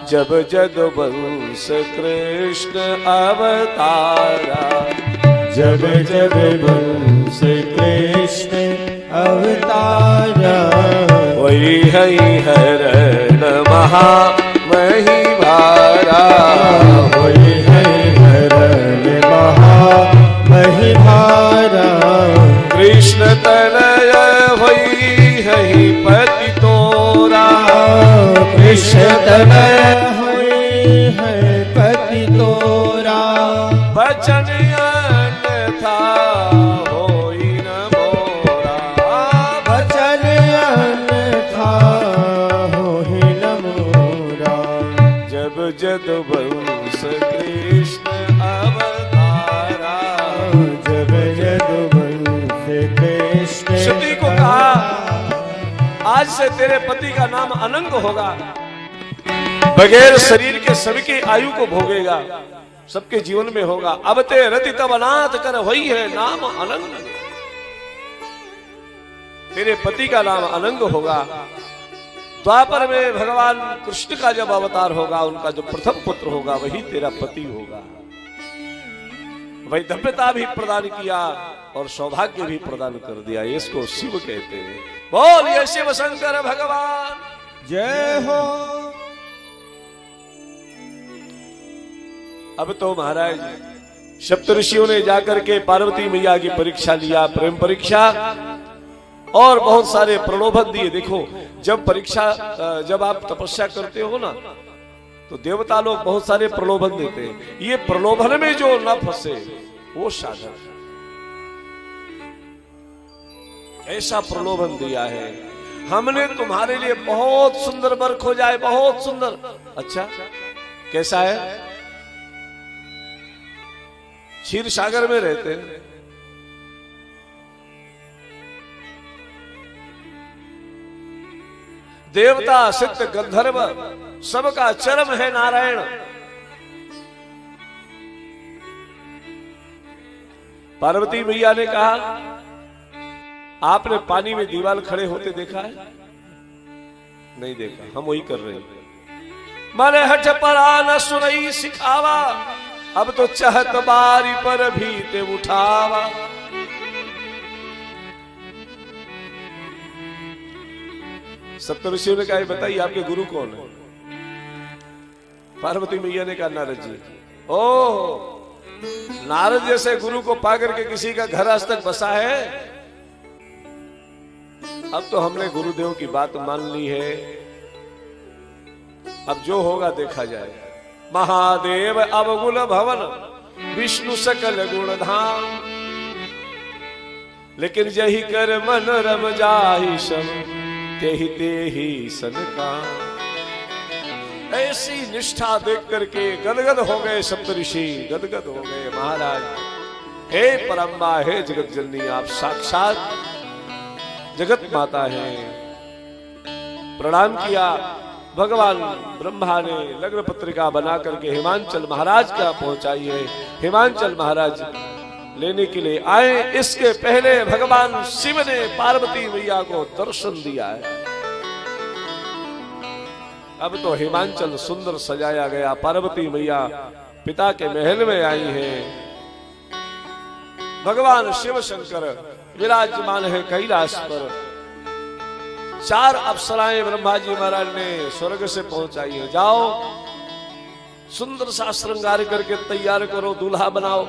जब जदुवंश कृष्ण अवतारा, जब जदुवंश कृष्ण अवतारा, वही हरण महामही भारा, वही हरण महामही भारा, कृष्ण तनय होई हहि पति तोरा, कृष्ण तनय होई है पति तोरा, बचन अन्यथा होई न मोरा, बचन अन्यथा होई न मोरा, जब जदुवंश कृष्ण अवतारा। जब जदुवंश कृष्ण सती को कहा आज से तेरे पति का नाम अनंग होगा, बगैर शरीर के सबके आयु को भोगेगा, सबके जीवन में होगा। अब ते रति तब अनाथ कर वही है नाम अनंग, तेरे पति का नाम अनंग होगा। द्वापर में भगवान कृष्ण का जब अवतार होगा, उनका जो प्रथम पुत्र होगा वही तेरा पति होगा। वैधव्यता भी प्रदान किया और सौभाग्य भी प्रदान कर दिया, इसको शिव कहते हैं। बोलिए शिव शंकर भगवान जय हो। अब तो महाराज सप्तऋषियों ने जाकर के पार्वती मैया की परीक्षा लिया, प्रेम परीक्षा, और बहुत सारे प्रलोभन दिए। देखो जब परीक्षा, जब आप तपस्या करते हो ना, तो देवता लोग बहुत सारे प्रलोभन देते हैं। ये प्रलोभन में जो न फंसे वो साधक, ऐसा प्रलोभन दिया है। हमने तुम्हारे लिए बहुत सुंदर वर खोजा है, बहुत सुंदर। अच्छा कैसा है? क्षीर सागर में रहते हैं, देवता सिद्ध गंधर्व सबका चरम है नारायण। पार्वती मैया ने कहा आपने पानी में दीवाल खड़े होते देखा है? नहीं देखा, हम वही कर रहे हैं। माने हट पर न सुनई सिखावा, अब तो चाहत बारी पर भी ते उठावा। सप्तऋषियों ने कहा बताइए आपके गुरु कौन है? पार्वती मैया ने कहा नारद जी। ओह, नारद जैसे गुरु को पाकर के किसी का घर आज तक बसा है? अब तो हमने गुरुदेव की बात मान ली है, अब जो होगा देखा जाएगा। महादेव अवगुल भवन, विष्णु सकल गुण धाम, लेकिन जही कर मन रम जाहि सब, तेहि तेहि सन काम। ऐसी निष्ठा देख करके गदगद हो गए सप्तऋषि, गदगद हो गए। महाराज हे परम्बा, हे जगत जननी, आप साक्षात जगत माता है। प्रणाम किया। भगवान ब्रह्मा ने लग्न पत्रिका बना करके हिमांचल महाराज का पहुंचाई है। हिमांचल महाराज लेने के लिए आए, इसके पहले भगवान शिव ने पार्वती मैया को दर्शन दिया है। अब तो हिमांचल सुंदर सजाया गया। पार्वती मैया पिता के महल में आई है। भगवान शिव शंकर विराजमान है कैलाश पर। 4 अप्सराएं ब्रह्मा जी महाराज ने स्वर्ग से पहुंचाई है। जाओ सुंदर सा श्रृंगार करके तैयार करो, दूल्हा बनाओ।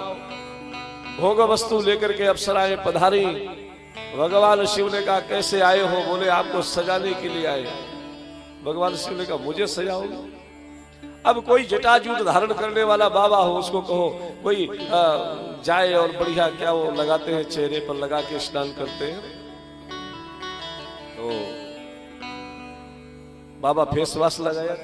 भोग वस्तु लेकर के अप्सराएं पधारी। भगवान शिव ने कहा कैसे आए हो? बोले आपको सजाने के लिए आए। भगवान शिव ने कहा मुझे सजाओगे? अब कोई जटाजूट धारण करने वाला बाबा हो, उसको कहो कोई जाए और बढ़िया क्या वो लगाते हैं चेहरे पर, लगा के स्नान करते हैं। तो बाबा फेस वॉश लगाया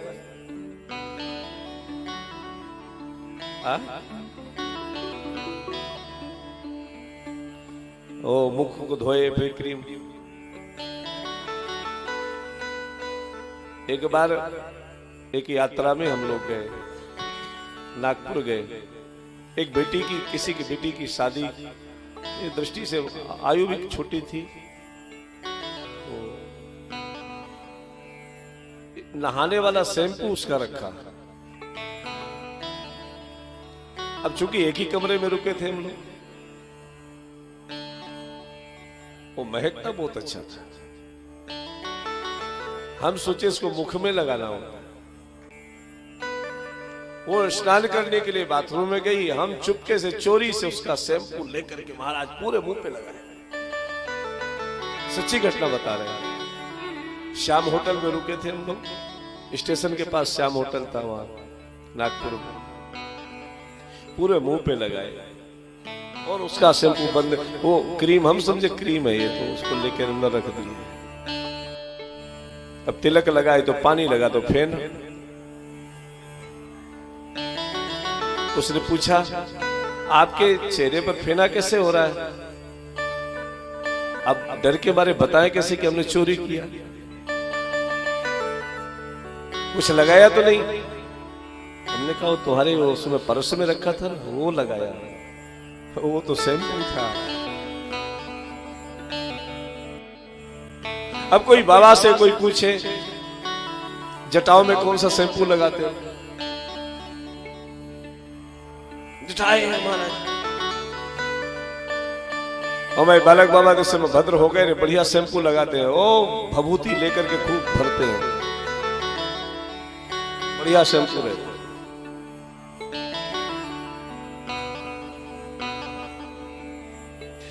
ओ मुख को धोए फिर क्रीम। एक बार एक यात्रा में हम लोग गए, नागपुर गए। एक बेटी की, किसी की बेटी की शादी, ये दृष्टि से आयु भी छोटी थी। नहाने वाला शैम्पू उसका रखा। अब चूंकि एक ही कमरे में रुके थे हम लोग, वो महकता बहुत अच्छा था। हम सोचे इसको मुख में लगाना होगा। वो स्नान करने के लिए बाथरूम में गई, हम चुपके से चोरी से उसका शैम्पू लेकर के महाराज पूरे मुंह पे लगाए। सच्ची घटना बता रहे हैं। श्याम होटल में रुके थे हम लोग, स्टेशन के पास श्याम होटल था वहां नागपुर में। पूरे मुंह पे लगाए और उसका शैम्पू बंद, वो क्रीम हम समझे क्रीम है ये, तो उसको लेकर अंदर रख दिए। अब तिलक लगाए तो पानी लगा तो फेन। उसने पूछा आपके चेहरे पर फेना कैसे हो रहा है? अब डर के बारे बताएं कैसे कि हमने चोरी किया। कुछ लगाया तो नहीं? हमने कहा वो तुम्हारे वो उसमें पर्स में रखा था ना, वो लगाया। वो तो शैम्पू था। अब कोई बाबा से कोई पूछे जटाओं में कौन सा शैम्पू लगाते हो? जटाएं महाराज। और मैं बालक बाबा के समय भद्र हो गए, बढ़िया शैम्पू लगाते हैं। ओ भभूति लेकर के खूब भरते हैं, बढ़िया शैम्पू रहते।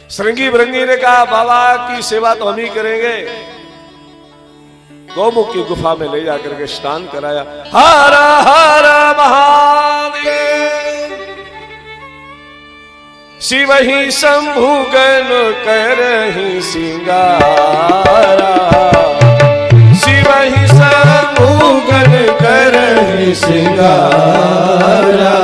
श्रृंगी भृंगी ने कहा बाबा की सेवा तो हम ही करेंगे। गौमुख की गुफा में ले जाकर के स्नान कराया। हर हर महादेव शिव ही शंभु गण करहि सिंगारा। शिव ही शंभु गण करहि सिंगारा।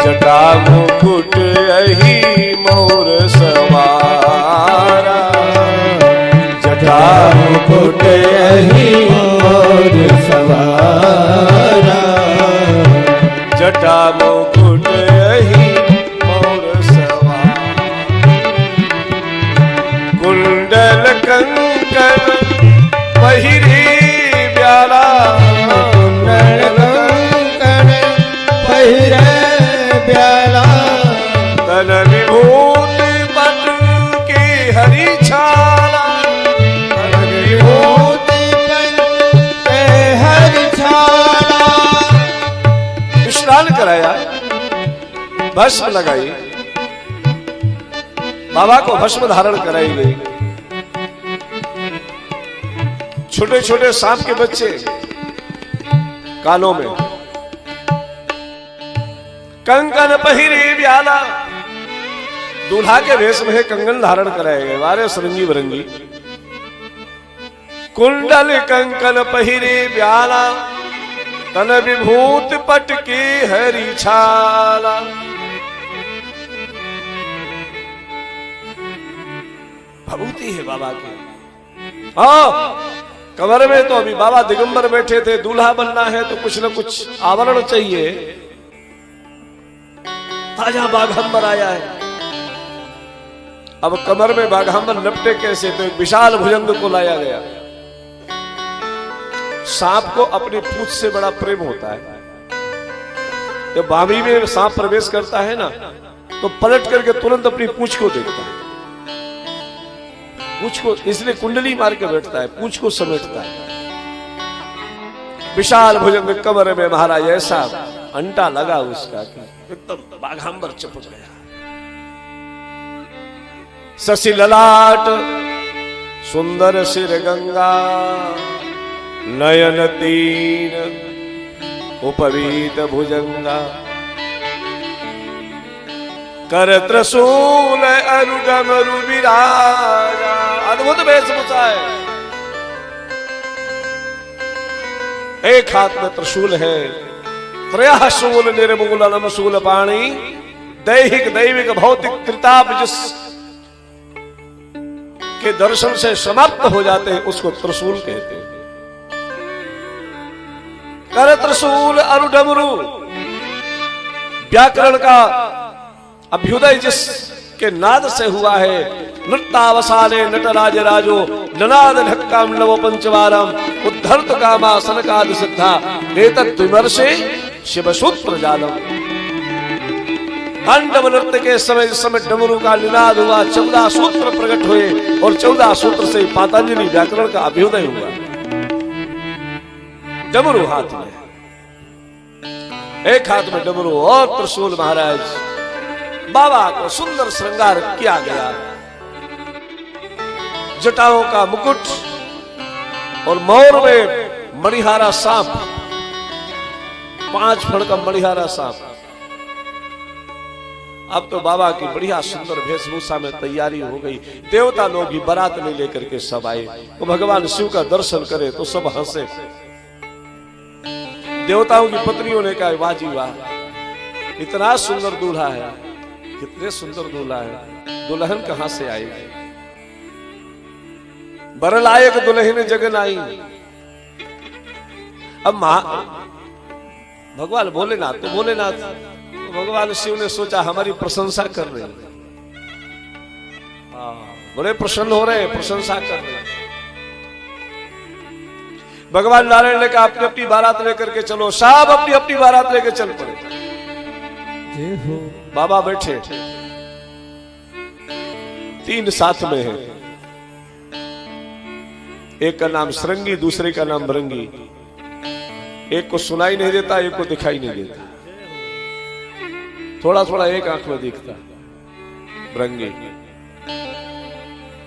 जटा मुकुट अहि मोर सवारा। जटा मुकुट अहि मोर सवारा। जटा मुकुट अहि मोर सवारा। कुंडल कंकण पहिरी ब्याला। कुंडल कंकण पहिरे ब्याला। तन विभूति पट की हरी छाला। तन विभूति पट के हरि छाला। स्नान कराया, भस्म लगाई, बाबा को भस्म धारण कराई गई। छोटे छोटे सांप के बच्चे कानों में, कंकन पहिरी ब्याला। दूल्हा के वेश में कंगन धारण कराए गए। वारे श्रृंगी भृंगी। कुंडल कंकन पहिरी ब्याला। तन विभूत पट की हरी छाला। भभूति है बाबा की। हाँ, कमर में तो अभी बाबा दिगंबर बैठे थे। दूल्हा बनना है तो कुछ न कुछ आवरण चाहिए। ताजा बाघंबर आया है। अब कमर में बाघंबर लपटे कैसे? तो एक विशाल भुजंग को लाया गया। सांप को अपनी पूंछ से बड़ा प्रेम होता है। जब बावी में सांप प्रवेश करता है ना, तो पलट करके तुरंत अपनी पूंछ को देखता है। पूंछ को इसलिए कुंडली मार के बैठता है, पूंछ को समेटता है। विशाल भुजंग कमर में महाराज ऐसा अंटा लगा उसका कि एकदम बाघंबर चपक गया। शशि ललाट सुंदर सिर गंगा। नयन तीन उपवीत भुजंगा। कर त्रिशूल अरुडमरु विराजा। अद्भुत वेशभूषा है। एक हाथ में त्रिशूल है। त्रयः शूल निर्मूलनम शूल पाणी। दैहिक दैविक भौतिक त्रिताप जिस के दर्शन से समाप्त हो जाते हैं उसको त्रिशूल कहते हैं। कर त्रिशूल अरुडमरु। व्याकरण का अभ्युदय जिसके नाद से हुआ है। नृत्तावसाने नटराज राजो ननाद ढक्काम नव पंचवारम। धर्त कामासन काद सिद्धा एतत् विमर्शे शिवसूत्र जालम। पांडव नृत्य के समय जिस समय डमरू का निनाद हुआ 14 सूत्र प्रकट हुए और 14 सूत्र से पातंजलि व्याकरण का अभ्युदय हुआ। डमरू हाथ में, एक हाथ में डमरू और त्रिशूल महाराज। बाबा को सुंदर श्रृंगार किया गया, जटाओं का मुकुट और मोर में मणिहारा सांप, 5 फण का मणिहारा सांप। अब तो बाबा की बढ़िया सुंदर वेशभूषा में तैयारी हो गई। देवता लोग भी बारात में लेकर के सब आए तो भगवान शिव का दर्शन करे तो सब हंसे। देवताओं की पत्नियों ने कहा वाह जी वाह, इतना सुंदर दूल्हा है, कितने सुंदर दूल्हा है, दुल्हन कहां से आई? बर लायक दुल्हन जगन आई। अब भगवान भोलेनाथ तो भगवान शिव ने सोचा हमारी प्रशंसा कर रहे हैं, बड़े प्रसन्न हो रहे हैं, प्रशंसा कर रहे हैं। भगवान नारायण ने कहा अपनी अपनी बारात लेकर के चलो। सब अपनी अपनी बारात लेकर चल पड़े। बाबा बैठे, 3 साथ में है। एक का नाम श्रृंगी, दूसरे का नाम भृंगी। एक को सुनाई नहीं देता, एक को दिखाई नहीं देता, थोड़ा थोड़ा एक आंख में दिखता। भृंगी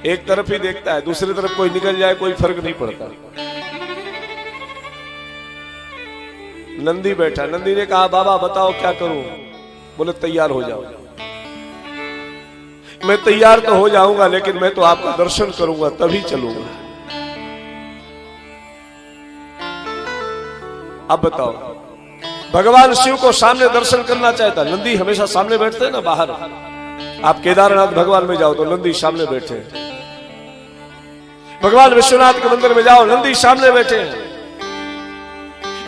एक तरफ ही देखता है, दूसरी तरफ कोई निकल जाए कोई फर्क नहीं पड़ता। नंदी बैठा। नंदी ने कहा बाबा बताओ क्या करूं? बोले तैयार हो जाओ। मैं तैयार तो हो जाऊंगा लेकिन मैं तो आपका दर्शन करूंगा तभी चलूंगा। अब बताओ, भगवान शिव को सामने दर्शन करना चाहता। नंदी हमेशा सामने बैठते हैं ना बाहर। आप केदारनाथ भगवान में जाओ तो नंदी सामने बैठे। भगवान विश्वनाथ के मंदिर में जाओ, नंदी सामने बैठे।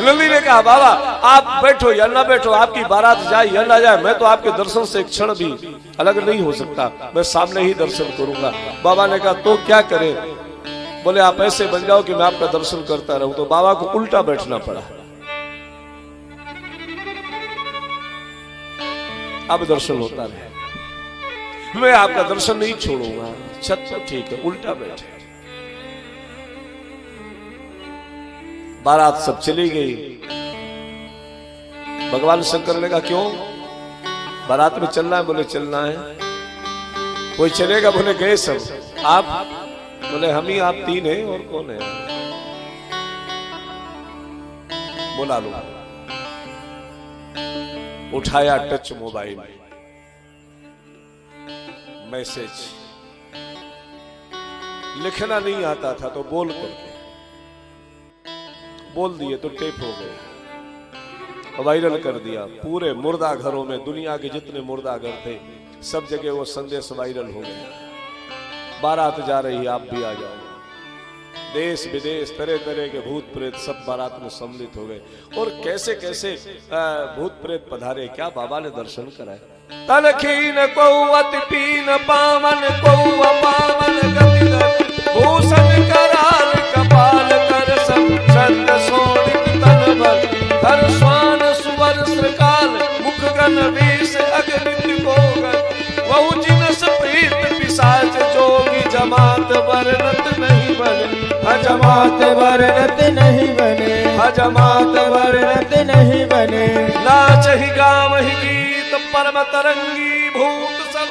नंदी ने कहा बाबा आप बैठो या ना बैठो, आपकी बारात जाए या ना जाए, मैं तो आपके दर्शन से एक क्षण भी अलग नहीं हो सकता, मैं सामने ही दर्शन करूंगा। बाबा ने कहा तो क्या करें? बोले आप ऐसे बन जाओ कि मैं आपका दर्शन करता रहूं। तो बाबा को उल्टा बैठना पड़ा। अब दर्शन होता रहे, मैं आपका दर्शन नहीं छोड़ूंगा। छत तो ठीक है, उल्टा बैठे। बारात सब चली गई। भगवान शंकर ने कहा क्यों बारात में चलना है? बोले चलना है। कोई चलेगा? बोले गए सब। आप? बोले हम ही आप 3 हैं और कौन है? बोला लो। उठाया टच मोबाइल, मैसेज। लिखना नहीं आता था तो बोल करके बोल दिए तो टेप हो गया, वायरल कर दिया। पूरे मुर्दा घरों में, दुनिया के जितने मुर्दा घर थे सब जगह वो संदेश वायरल हो गया। बारात जा रही है, आप भी आ जाओ। देश विदेश तरह तरह के भूत प्रेत सब बारात में सम्मिलित हो गए। और कैसे कैसे भूत प्रेत पधारे, क्या बाबा ने दर्शन कराए। तलखीन कौवत पीन पावन कौवा पावन गति भूषण कराल कपाल कर सत्य सोनित तनवर हर स्वान सुवर श्रकाल मुख गण वेश अगणित गोगन बहु जिनस प्रीत पिशाच जोगी जमात वर्णत नहीं बने। जमात वर्णत नहीं बने, जमात वर्णत नहीं बने। नाच ही गाव ही गीत परम तरंगी भूत सब।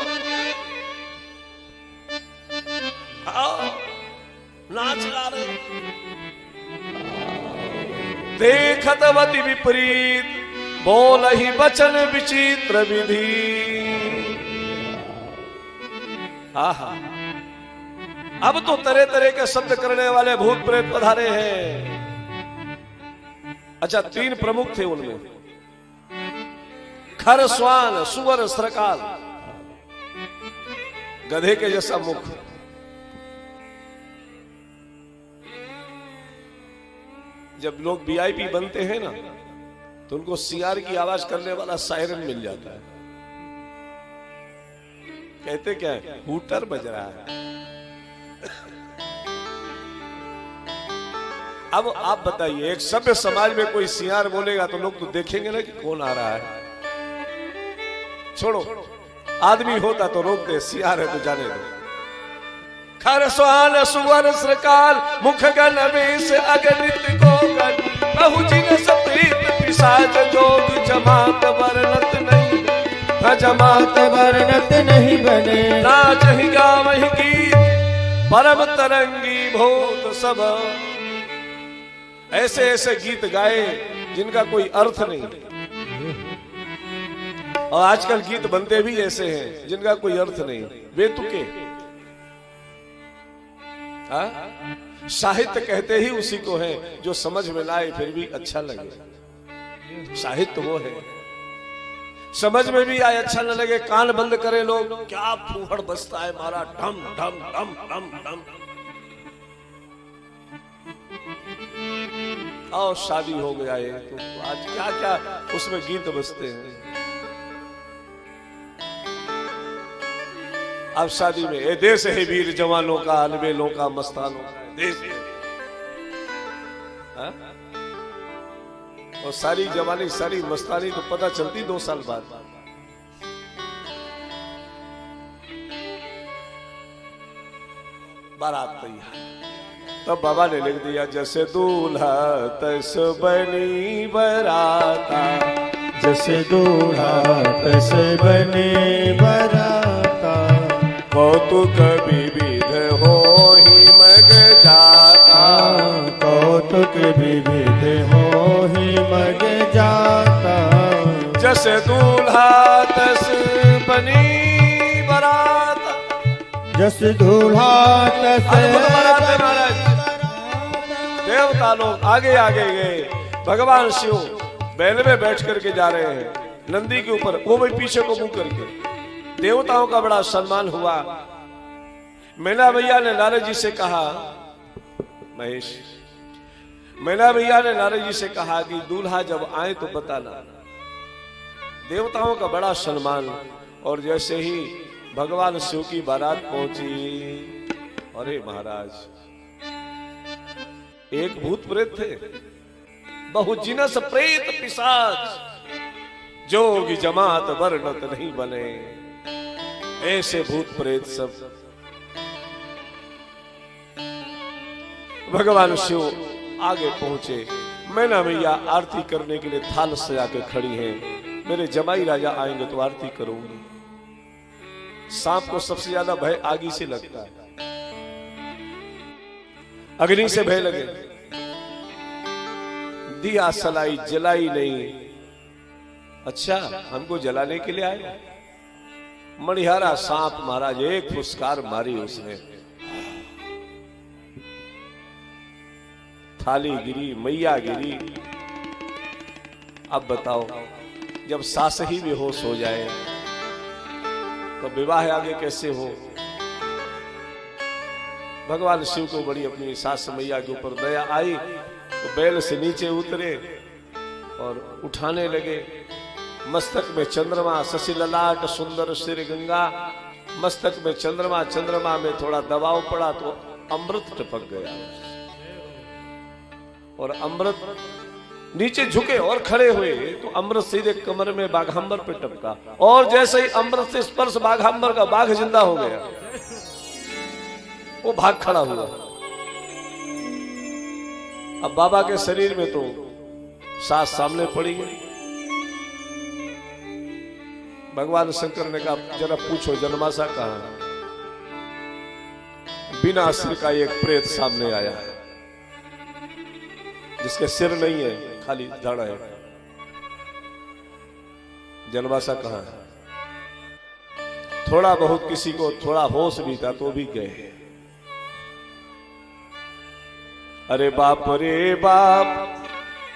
नाच गा रहे। देखत वति विपरीत बोल ही वचन विचित्र विधि। आहा, अब तो तरह तरह के शब्द करने वाले भूत प्रेत पधारे हैं। अच्छा, 3 प्रमुख थे उनमें, खर स्वान सुवर श्रकाल, गधे के जैसा मुख। जब लोग वीआईपी बनते हैं ना तो उनको सीआर की आवाज करने वाला सायरन मिल जाता है। कहते क्या है? हूटर बज रहा है। अब आप बताइए, एक सभ्य समाज में कोई सियार बोलेगा तो लोग तो देखेंगे ना कि कौन आ रहा है। छोड़ो, आदमी होता तो रोकते, सियार है तो जाने दो। खर सुहान सुवर श्रकाल मुख गण वेश अगणित गोगन बहुजिन सप्रीत पिशाच जोग जमात वर्णत नहीं, जमात वर्णत नहीं बने। नाच ही गावहि गीत परम तरंगी भूत सब। ऐसे ऐसे गीत गाए जिनका कोई अर्थ नहीं, और आजकल गीत बनते भी ऐसे हैं जिनका कोई अर्थ नहीं, बेतुके। साहित्य कहते ही उसी को है जो समझ में लाए फिर भी अच्छा लगे। साहित्य वो है, समझ में भी आए अच्छा न लगे, कान बंद करे लोग, क्या फूहड़ बजता है मारा, डम डम डम डम डम। और शादी हो गया है तो आज क्या क्या उसमें गीत बजते हैं। अब शादी में ये देश है वीर जवानों का, अलबेलों का, मस्तानों का देश है। और सारी जवानी सारी मस्तानी तो पता चलती 2 साल बाद। बारात तैयार, तब बाबा ने लिख दिया, जैसे दूल्हा तैस बनी बराता, जैसे दूल्हा तैसे बने बराता। कौतुक विविध हो ही मग जाता, कौतुक विविध हो ही मग जाता। जैसे दूल्हा तैस बनी बराता, जैसे दूल्हा तैसे बरात है महाराज। देवता लोग आगे आगे गए, भगवान शिव बैल में बैठ करके जा रहे हैं नंदी के ऊपर, वो भी पीछे को मुंह करके। देवताओं का बड़ा सम्मान हुआ। मैना भैया ने नारद जी से कहा, महेश, मैना भैया ने नारद जी से कहा कि दूल्हा जब आए तो बताना। देवताओं का बड़ा सम्मान। और जैसे ही भगवान शिव की बारात पहुंची, अरे महाराज, एक भूत प्रेत थे, बहुजिनस प्रेत पिशाच जोगी जमात वर्णत नहीं बने। ऐसे भूत प्रेत सब भगवान शिव आगे पहुंचे। मैना मैया आरती करने के लिए थाल सजा के खड़ी हैं। मेरे जमाई राजा आएंगे तो आरती करूंगी। सांप को सबसे ज्यादा भय आगी से लगता है, अग्नि से भय लगे। दिया सलाई जलाई नहीं। अच्छा, हमको जलाने के लिए आए? मणिहारा सांप महाराज, एक फुसकार मारी उसने, थाली गिरी, मैया गिरी। अब बताओ, जब सास ही बेहोश हो जाए तो विवाह आगे कैसे हो? भगवान शिव को बड़ी अपनी सास मैया के ऊपर दया आई तो बैल से नीचे उतरे और उठाने लगे। मस्तक में चंद्रमा, शशि ललाट, सुंदर सिर गंगा, मस्तक में चंद्रमा, चंद्रमा में थोड़ा दबाव पड़ा तो अमृत टपक गया और अमृत नीचे झुके और खड़े हुए तो अमृत सीधे कमर में बाघांबर पे टपका और जैसे ही अमृत से स्पर्श बाघांबर का, बाघ जिंदा हो गया। वो भाग खड़ा हुआ। अब बाबा के शरीर में तो सांस सामने पड़ी गई। भगवान शंकर ने कहा, जरा पूछो जन्माशा कहां है? बिना सिर का एक प्रेत सामने आया है, जिसके सिर नहीं है, खाली धड़ है। जन्माशा कहां है? थोड़ा बहुत किसी को थोड़ा होश भी था तो भी गए। अरे बाप रे बाप,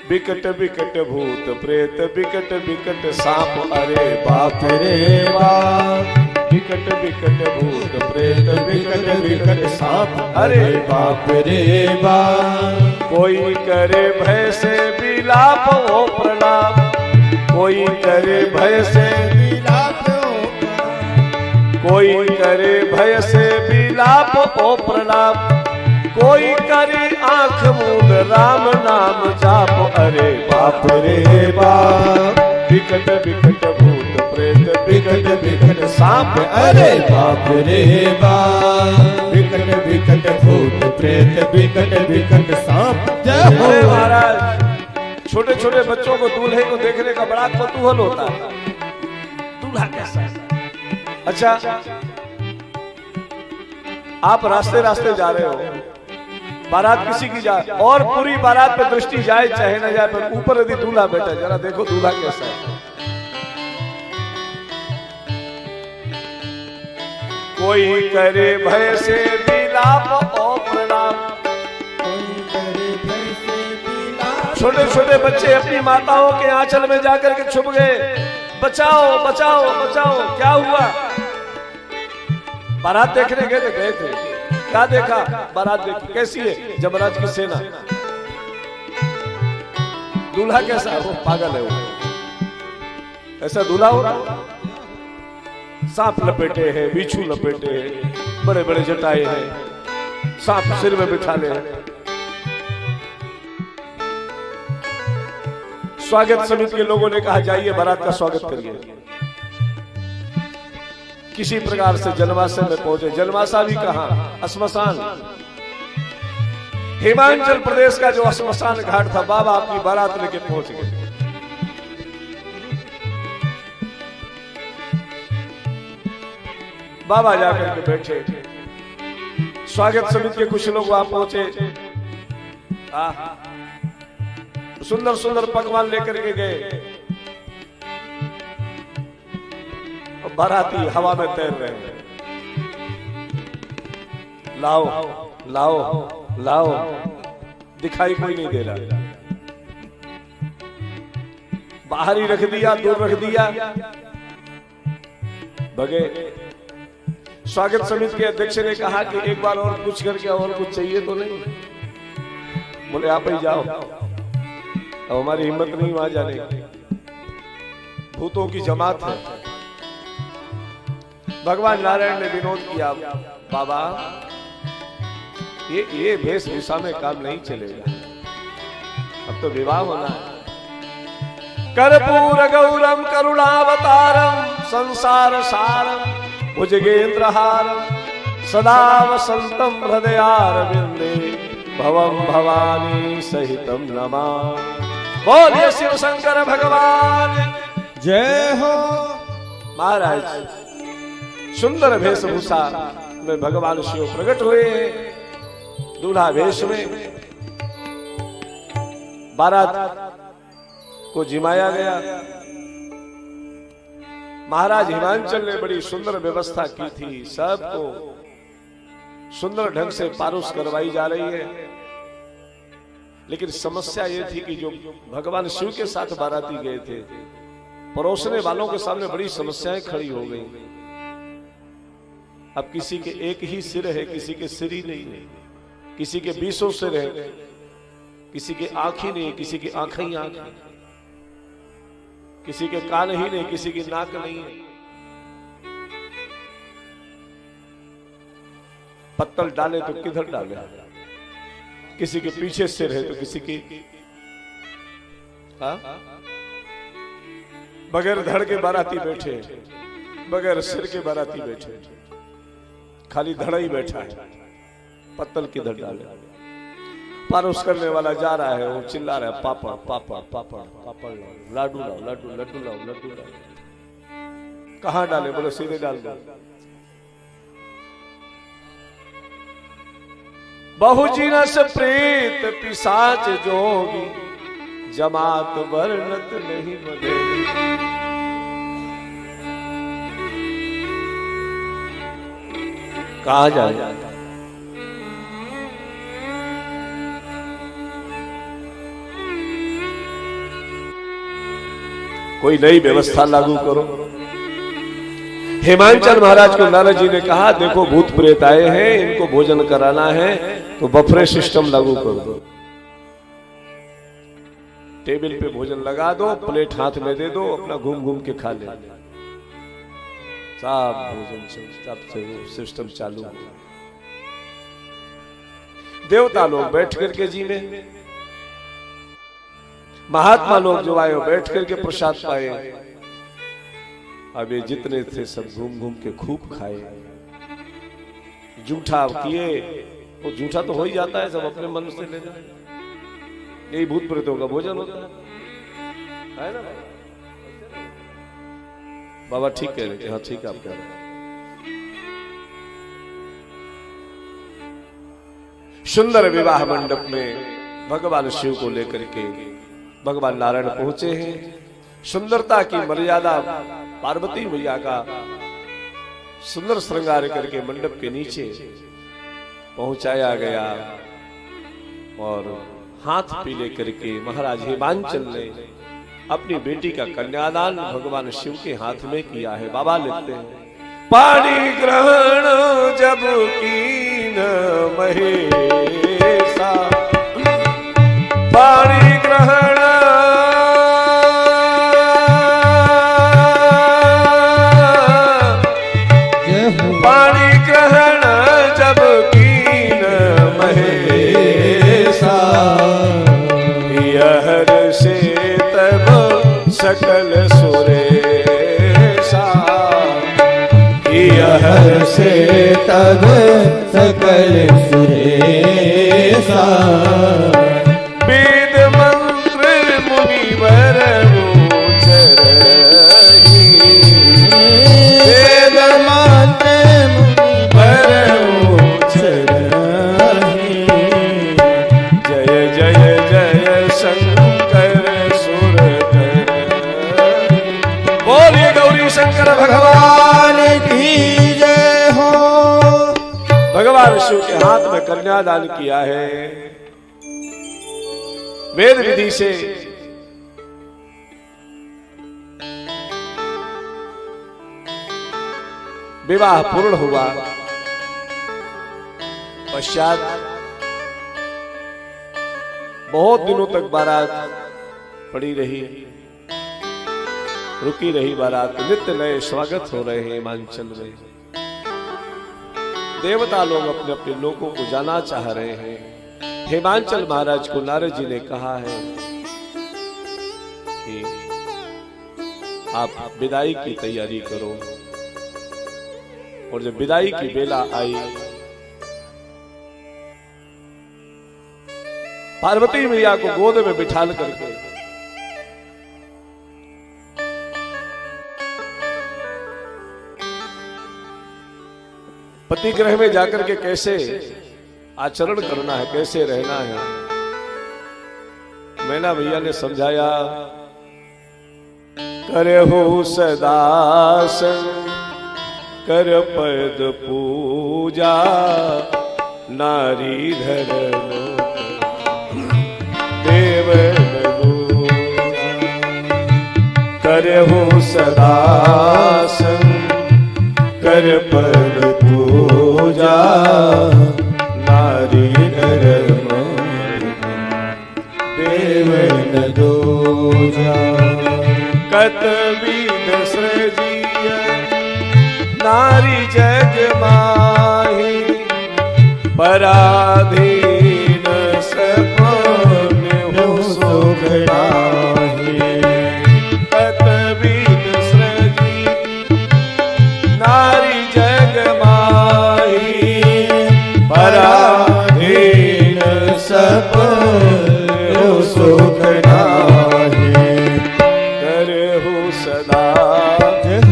बिकट बिकट भूत प्रेत, बिकट बिकट सांप। अरे बाप रे बाप, बिकट बिकट भूत प्रेत, बिकट बिकट सांप। अरे बाप रे बाप, कोई करे भय से विलाप हो प्रणाम, कोई करे भय से विलाप हो प्रणाम, कोई करे भय से विलाप हो प्रणाम। कोई करी आंख मूंद राम नाम जाप, अरे बाप रे बाप, विकट विकट भूत प्रेत विकट विकट सांप, अरे बाप रे बाप, विकट विकट भूत प्रेत विकट विकट सांप। जय हो अरे महाराज, छोटे छोटे बच्चों को दूल्हे को देखने का बड़ा कौतूहल होता है, दूल्हा कैसा है। अच्छा, आप रास्ते रास्ते जा रहे हो, बारात किसी की जाए और पूरी बारात पे दृष्टि जाए चाहे ना जाए, पर ऊपर यदि दूल्हा बैठा, जरा देखो दूल्हा कैसा है। कोई करे भय से विलाप और प्रणाम, छोटे छोटे बच्चे अपनी माताओं के आंचल में जाकर के छुप गए, बचाओ बचाओ बचाओ। क्या हुआ? बारात देखने गए थे, क्या देखा? बारात देखी, कैसी है? जमराज की सेना। दूल्हा कैसा है? वो पागल है, वो ऐसा दूल्हा हो रहा, सांप लपेटे हैं, बिच्छू लपेटे हैं, बड़े बड़े जटाए हैं, सांप सिर में बिठा ले। स्वागत समिति के लोगों ने कहा जाइए बारात का स्वागत करिए। किसी प्रकार से जनवासा में पहुंचे। जनवासा भी कहां? श्मशान। हिमाचल प्रदेश का जो श्मशान घाट था, बाबा आपकी बारात लेके पहुंच गए। बाबा जाकर के बैठे, स्वागत समिति के कुछ लोग वहां पहुंचे, सुंदर सुंदर पकवान लेकर के गए, बाराती हवा में तैर रहे हैं। लाओ लाओ लाओ, दिखाई कोई नहीं दे रहा। बाहर ही रख दिया, दूर रख दिया, भगे। स्वागत समिति के अध्यक्ष ने कहा कि एक बार और पूछ करके, और कुछ चाहिए तो नहीं? बोले आप ही जाओ, अब हमारी हिम्मत नहीं वहां जाने की, भूतों की जमात है। भगवान नारायण ने विनोद किया, बाबा ये वेशभूषा में काम नहीं चलेगा, अब तो विवाह होना है। कर्पूर गौरम करुणावतारम संसार सारम भुजगेंद्रहारम सदा वसंतम हृदयारविंदे भवम भवानी सहितम नमामि। बोलिए शिव शंकर भगवान जय हो। महाराज, सुंदर वेशभूषा में भगवान शिव प्रकट हुए, दूल्हा वेश में। बारात को जिमाया गया। महाराज हिमांचल ने बड़ी सुंदर व्यवस्था की थी, सबको सुंदर ढंग से पारुस करवाई जा रही है। लेकिन समस्या यह थी कि जो भगवान शिव के साथ बाराती गए थे, परोसने वालों के सामने बड़ी समस्याएं खड़ी हो गई। अब किसी के एक ही सिर है, किसी के सिर ही नहीं है, किसी के 20 सिर है, किसी के आंख ही नहीं, किसी की आंखें ही आंख है, किसी के कान ही नहीं, किसी की नाक नहीं है। पत्तल डाले तो किधर डाले? किसी के पीछे सिर है तो किसी की बगैर धड़ के बाराती बैठे, बगैर सिर के बाराती बैठे, खाली धड़ा ही बैठा है, पत्तल किधर डाले? पारोस करने वाला जा रहा है, वो चिल्ला रहा है, पापड़ पापड़ पापड़ पापड़ लाओ, लाडू लाओ, लड्डू लड्डू लाओ, लड्डू लाओ। कहां डाले? बोले सीधे डाल दो। बहुजिनस प्रीत पिशाच जोगी, जमात वर्णत नहीं मगे। कहा जाए? कोई नई व्यवस्था लागू करो। हिमांचल महाराज को नारद जी ने कहा, देखो भूत प्रेत आए हैं, इनको भोजन कराना है तो बफरे सिस्टम लागू कर दो। टेबल पे भोजन लगा दो, प्लेट हाथ में दे दो, अपना घूम घूम के खा ले। सब भोजन सब सिस्टम चालू। देवता लोग बैठ करके जी में, महात्मा लोग जो आए बैठ करके प्रसाद पाए। अब ये जितने थे सब घूम घूम के खूब खाए। जूठा किए, वो जूठा तो हो ही जाता है, सब अपने मन से लेना। यही भूत प्रेतों का भोजन होता है ना बाबा? ठीक कह रहे थे, हाँ ठीक आप कह रहे हैं। सुंदर विवाह मंडप में भगवान शिव को लेकर के भगवान नारायण पहुंचे हैं। सुंदरता की मर्यादा पार्वती मैया का सुंदर श्रृंगार करके मंडप के नीचे पहुंचाया गया और हाथ पीले करके महाराज हिमांचल ने अपनी बेटी का कन्यादान भगवान शिव के हाथ में किया है। बाबा लिखते हैं, पानी ग्रहण जब कीन महेशा, पानी ग्रहण पानी ग्रहण जब कीन महेशा, यहर से तब सकल सुरेशा, यहर से तब सकल सुरेशा, वेद मंत्र मुनिवर उच्चरहि, वेद मंत्र मुनिवर उच्चरहि, जय जय जय शंकर सुरकर। बोलिए गौरी शंकर भगवान की जय हो। भगवान शिव के हाथ में कन्यादान किया है। वेद विधि से विवाह पूर्ण हुआ। पश्चात बहुत दिनों तक बारात पड़ी रही, रुकी रही बारात। नित्य नए स्वागत हो रहे हैं हिमांचल में। देवता लोग अपने अपने लोगों को जाना चाह रहे हैं। हिमांचल महाराज को नारद जी ने कहा है कि आप विदाई की तैयारी करो। और जब विदाई की बेला आई, पार्वती मैया को गोद में बिठाल करके पति गृह में जाकर के कैसे आचरण करना है, कैसे रहना है, मैना भैया ने समझाया। करे हो सदा संग कर पद पूजा, नारी धर्म देव करे हो सदा संग कर पद पूजा, नारी धर्म देव न दूजा। कत विध सृजिया नारी जग माही, पराधीन सपन हो सुख नाही। कत विध सृजी नारी जग माही, पराधीन सपन हो सुख नाही। करहु सदा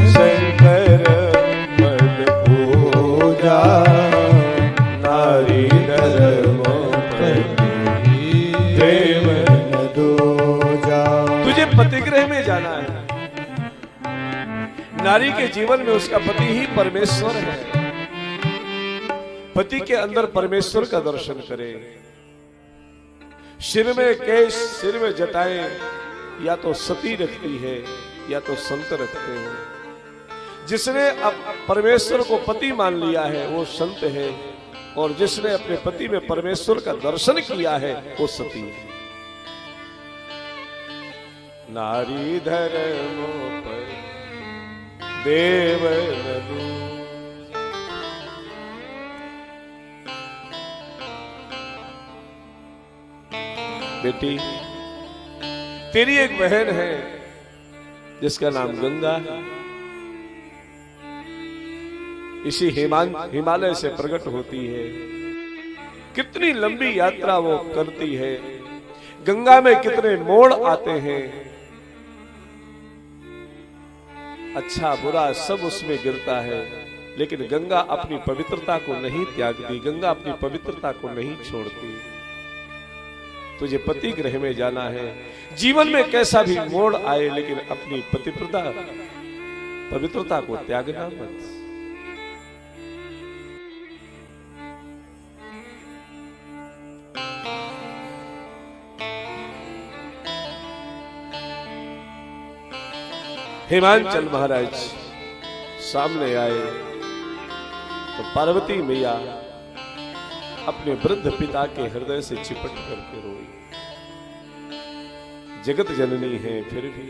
शंकर पद पूजा, नारी धर्म देव न दूजा। तुझे पतिगृह में जाना है। नारी के जीवन में उसका पति ही परमेश्वर है। पति के अंदर परमेश्वर का दर्शन करे। सिर में केश, सिर में जटाएं या तो सती रखती है या तो संत रखते हैं। जिसने अब परमेश्वर को पति मान लिया है वो संत है, और जिसने अपने पति में परमेश्वर का दर्शन किया है वो सती है। नारी धर्म पर देव न दूजा। बेटी, तेरी एक बहन है जिसका नाम गंगा है। इसी हिमालय से प्रकट होती है। कितनी लंबी यात्रा वो करती है। गंगा में कितने मोड़ आते हैं। अच्छा बुरा सब उसमें गिरता है, लेकिन गंगा अपनी पवित्रता को नहीं त्यागती। गंगा अपनी पवित्रता को नहीं छोड़ती। तुझे पति गृह में जाना है। जीवन में कैसा भी मोड़ आए, लेकिन अपनी पवित्रता को त्यागना मत। हिमांचल महाराज सामने आए तो पार्वती मैया अपने वृद्ध पिता के हृदय से चिपट करके रोई। जगत जननी है, फिर भी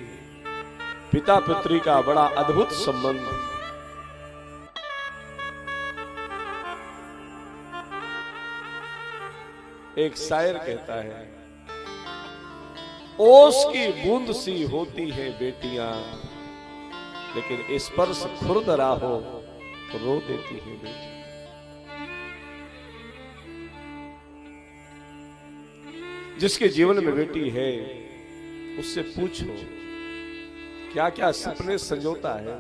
पिता पुत्री का बड़ा अद्भुत संबंध। एक शायर कहता है, ओस की बूंद सी होती है बेटियां, लेकिन स्पर्श खुरदरा हो तो रो देती है बेटी। जिसके जीवन में बेटी है उससे पूछो क्या क्या सपने संजोता है।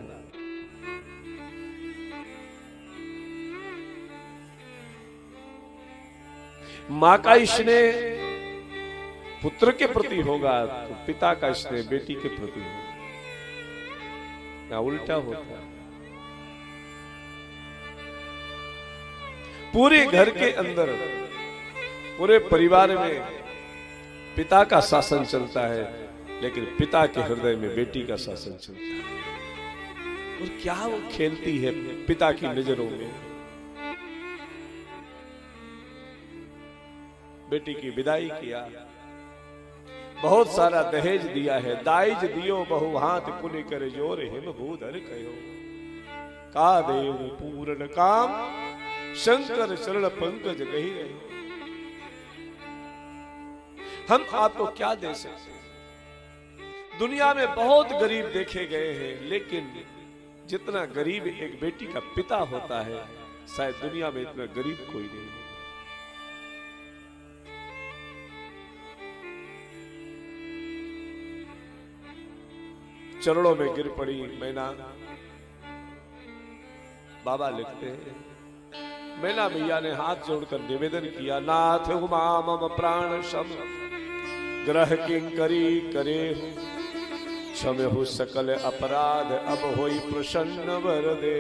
मां का स्नेह पुत्र के प्रति होगा तो पिता का स्नेह बेटी के प्रति होगा, या उल्टा होता। पूरे घर के अंदर, पूरे परिवार में पिता का शासन चलता है, लेकिन पिता के हृदय में बेटी का शासन चलता है। और क्या वो खेलती है पिता की नजरों में। बेटी की विदाई किया, बहुत सारा दहेज दिया है। दाइज दियो बहु हाथ पुनि कर जोर हिम भूधर कहो, का देव पूर्ण काम शंकर चरण पंकज गही रहे। हम आपको क्या दे सकते? दुनिया में बहुत गरीब देखे गए हैं, लेकिन जितना गरीब एक बेटी का पिता होता है, शायद दुनिया में इतना गरीब कोई नहीं। चरणों में गिर पड़ी मैना। बाबा लिखते हैं, मैना मैया ने हाथ जोड़कर निवेदन किया, नाथ हुमा मम प्राण सम ग्रह किंकरी करे, क्षमे हो सकल अपराध अब होई प्रसन्न वर दे।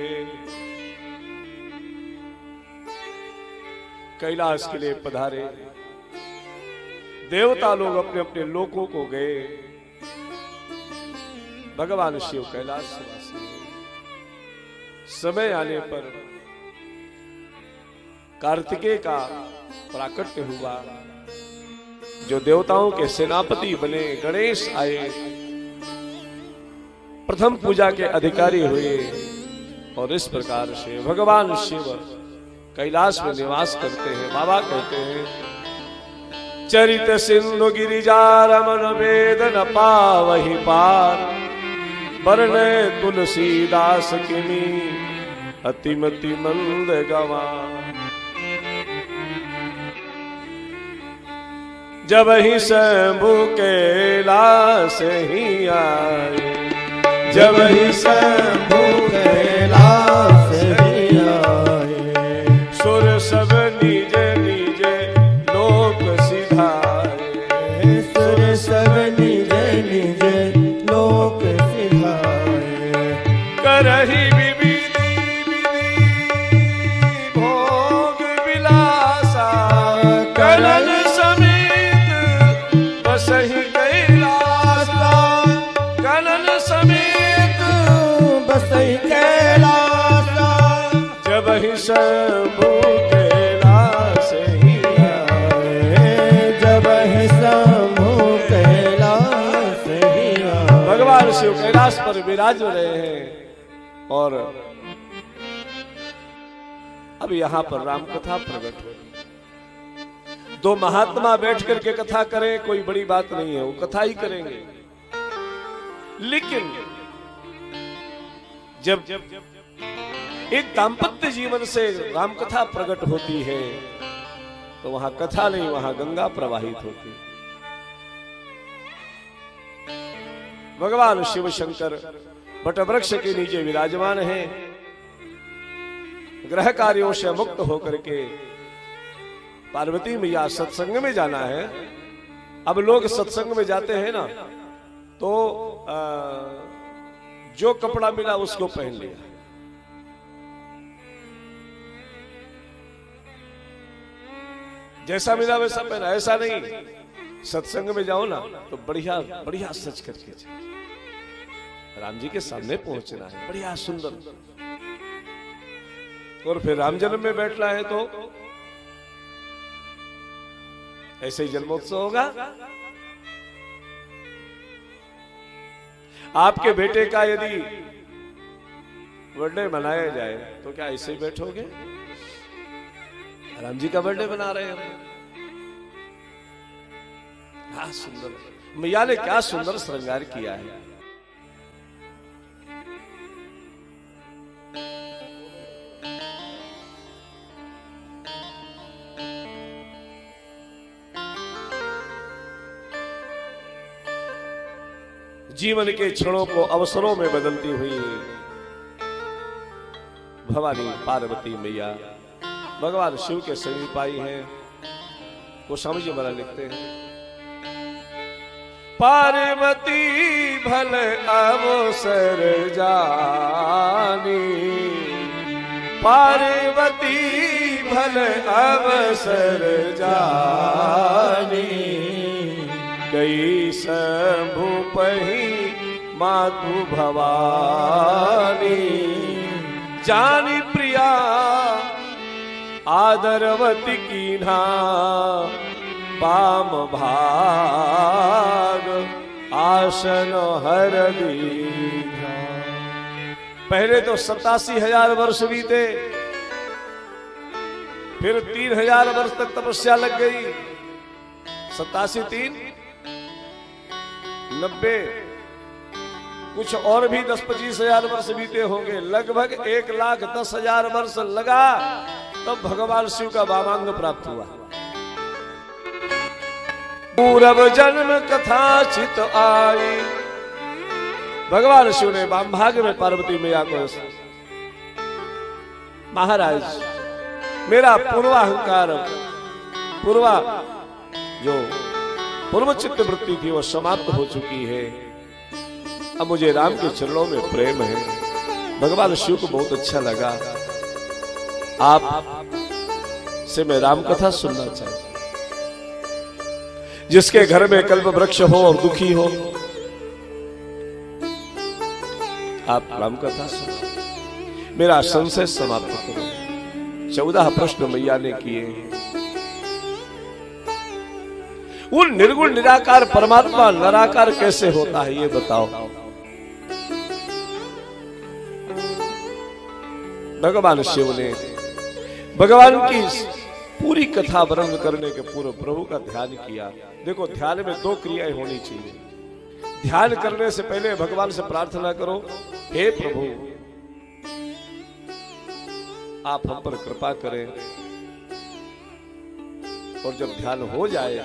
कैलाश के लिए पधारे। देवता लोग अपने अपने लोकों को गए। भगवान शिव कैलाश से वासी। समय आने पर कार्तिकेय का प्राकट्य हुआ। जो देवताओं के सेनापति बने गणेश आए, प्रथम पूजा के अधिकारी हुए। और इस प्रकार से भगवान शिव कैलाश में निवास करते हैं। बाबा कहते हैं, चरित सिंधु गिरिजा रमन वेद न पावहि पार, वरने तुलसीदास किमी अतिमति मंद गवान। जब ही शंभु कैलाश ही आए, जब ही शंभु कैलाश ही आए, सुर सब निज निज लोक सिधाए। सुर सब निज निज लोक सिधाए। करहि विविधि भोग विलासा, कलन समेत बसहि कैलासा। कलन समेत बसहि कैलासा। जब ही शंभु कैलाश ही आए, जब ही शंभु कैलाश ही आए। भगवान शिव कैलाश पर विराज रहे हैं। और अब यहां पर राम कथा प्रकट हो। दो महात्मा बैठ करके कथा करें कोई बड़ी बात नहीं है, वो कथा ही करेंगे। लेकिन जब एक दाम्पत्य जीवन से राम कथा प्रकट होती है तो वहां कथा नहीं, वहां गंगा प्रवाहित होती है। भगवान शिव शंकर वटवृक्ष के नीचे विराजमान हैं, ग्रह कार्यों से मुक्त होकर के पार्वती मैया सत्संग में जाना है। अब लोग सत्संग में जाते हैं ना तो जो कपड़ा मिला उसको पहन लिया। जैसा मिला वैसा पहना, ऐसा नहीं। सत्संग में जाओ ना तो बढ़िया बढ़िया सच करके जाओ। राम जी के सामने पहुंचना है, बढ़िया सुंदर। और फिर राम जन्म में बैठना है तो ऐसे ही जन्मोत्सव होगा। आपके बेटे का यदि बर्थडे मनाया जाए तो क्या ऐसे ही बैठोगे? राम जी का बर्थडे बना रहे हैं हम। हाँ, सुंदर मैया ने क्या सुंदर श्रृंगार किया है। जीवन के क्षणों को अवसरों में बदलती हुई भवानी पार्वती मैया भगवान शिव के समीप आई हैं। वो समझिए बड़ा लिखते हैं, पार्वती भल अवसर जानी, पार्वती भल अवसर जानी, कई शंभु पही मातु भवानी, जानी प्रिया आदरवती कीन्हा, पाम भाग आसन हर दीघा। पहले तो 87,000 वर्ष बीते, फिर 3,000 वर्ष तक तपस्या लग गई। 87 3 90, कुछ और भी 10-25,000 वर्ष बीते होंगे। लगभग 1,10,000 वर्ष लगा तब भगवान शिव का वामांग प्राप्त हुआ। पूर्व जन्म कथा चित आई, भगवान शिव ने वामभाग में पार्वती मैया को, महाराज मेरा पूर्वाहंकार, पूर्वा जो पूर्व चित्त वृत्ति थी वो समाप्त हो चुकी है। अब मुझे राम के चरणों में प्रेम है। भगवान शिव को बहुत अच्छा लगा। आप से मैं राम कथा सुनना चाहता हूं। जिसके घर में कल्प वृक्ष हो और दुखी हो, आप राम कथा सुनो, मेरा संशय समाप्त करो। 14 प्रश्न मैया ने किए। वो निर्गुण निराकार परमात्मा निराकार कैसे होता है ये बताओ। भगवान शिव ने भगवान की पूरी कथा वर्णन करने के पूर्व प्रभु का ध्यान किया। देखो, ध्यान में 2 क्रियाएं होनी चाहिए। ध्यान करने से पहले भगवान से प्रार्थना करो, हे प्रभु आप हम पर कृपा करें। और जब ध्यान हो जाए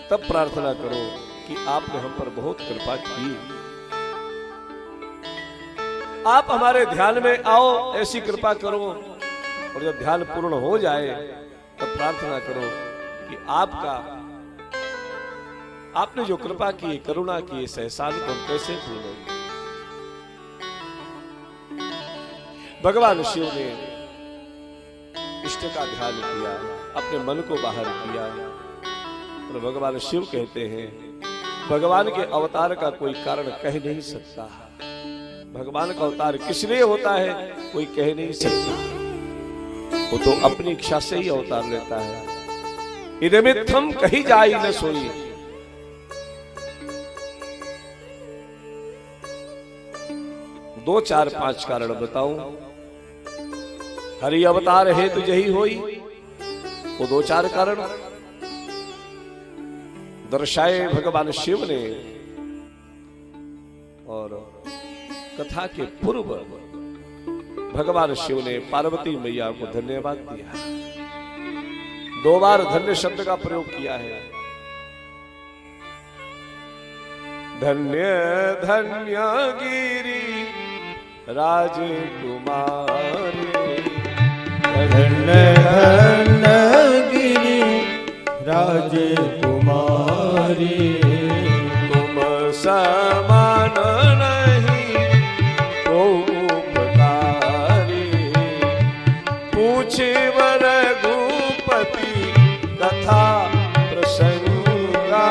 तब प्रार्थना करो कि आपने हम पर बहुत कृपा की, आप हमारे ध्यान में आओ, ऐसी कृपा करो। और जब ध्यान पूर्ण हो जाए तब प्रार्थना करो कि आपने जो कृपा की, करुणा की, इस एहसान को कैसे भूलें। भगवान शिव ने इष्ट का ध्यान किया, अपने मन को बाहर किया। और भगवान शिव कहते हैं, भगवान के अवतार का कोई कारण कह नहीं सकता। भगवान का अवतार किस लिए होता है कोई कह नहीं सकता। वो तो अपनी इच्छा से ही अवतार लेता है। इदमित्थम कही जाई न सोई। दो चार पांच कारण बताऊं। हरि अवतार है तो यही होई, वो दो चार कारण दर्शाए भगवान शिव ने, और कथा के पूर्व भगवान शिव ने पार्वती मैया को धन्यवाद दिया। 2 बार धन्य शब्द का प्रयोग किया है। धन्य धन्य गिरी राजकुमारी, धन्य धन्य गिरी राजकुमारी, तुम समान नहीं को उपकारी, पूछे वर भूपति कथा प्रसंगा,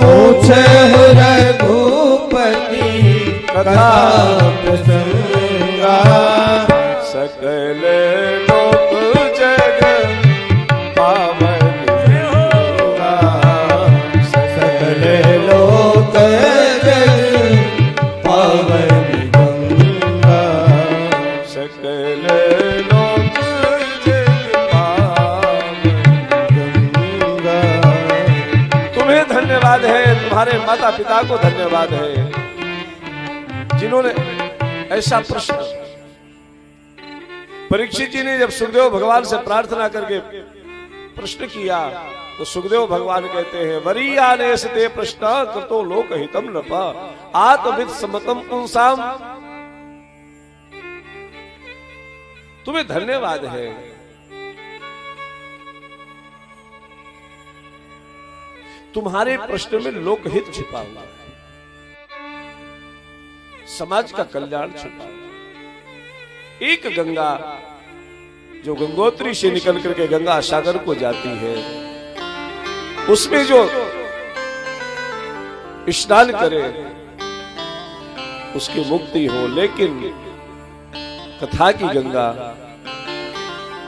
पूछे रघुपति कथा प्रसंगा, सकल लोक जग पावन गंगा, सकल लोक जग पावन गंगा, सकल लोक जग पावन गंगा। तुम्हें धन्यवाद है, तुम्हारे माता पिता को धन्यवाद है जिन्होंने ऐसा प्रश्न। परीक्षित जी ने जब सुखदेव भगवान से प्रार्थना करके प्रश्न किया तो सुखदेव भगवान कहते हैं वरीयाने सते प्रश्न कृतो लोकहितम नृप आत्मविद सम्मतम पुंसाम। तुम्हें धन्यवाद है, तुम्हारे प्रश्न में लोकहित छिपा हुआ है, समाज का कल्याण छिपा हुआ है। एक गंगा जो गंगोत्री से निकल करके गंगा सागर को जाती है, उसमें जो स्नान करे उसकी मुक्ति हो, लेकिन कथा की गंगा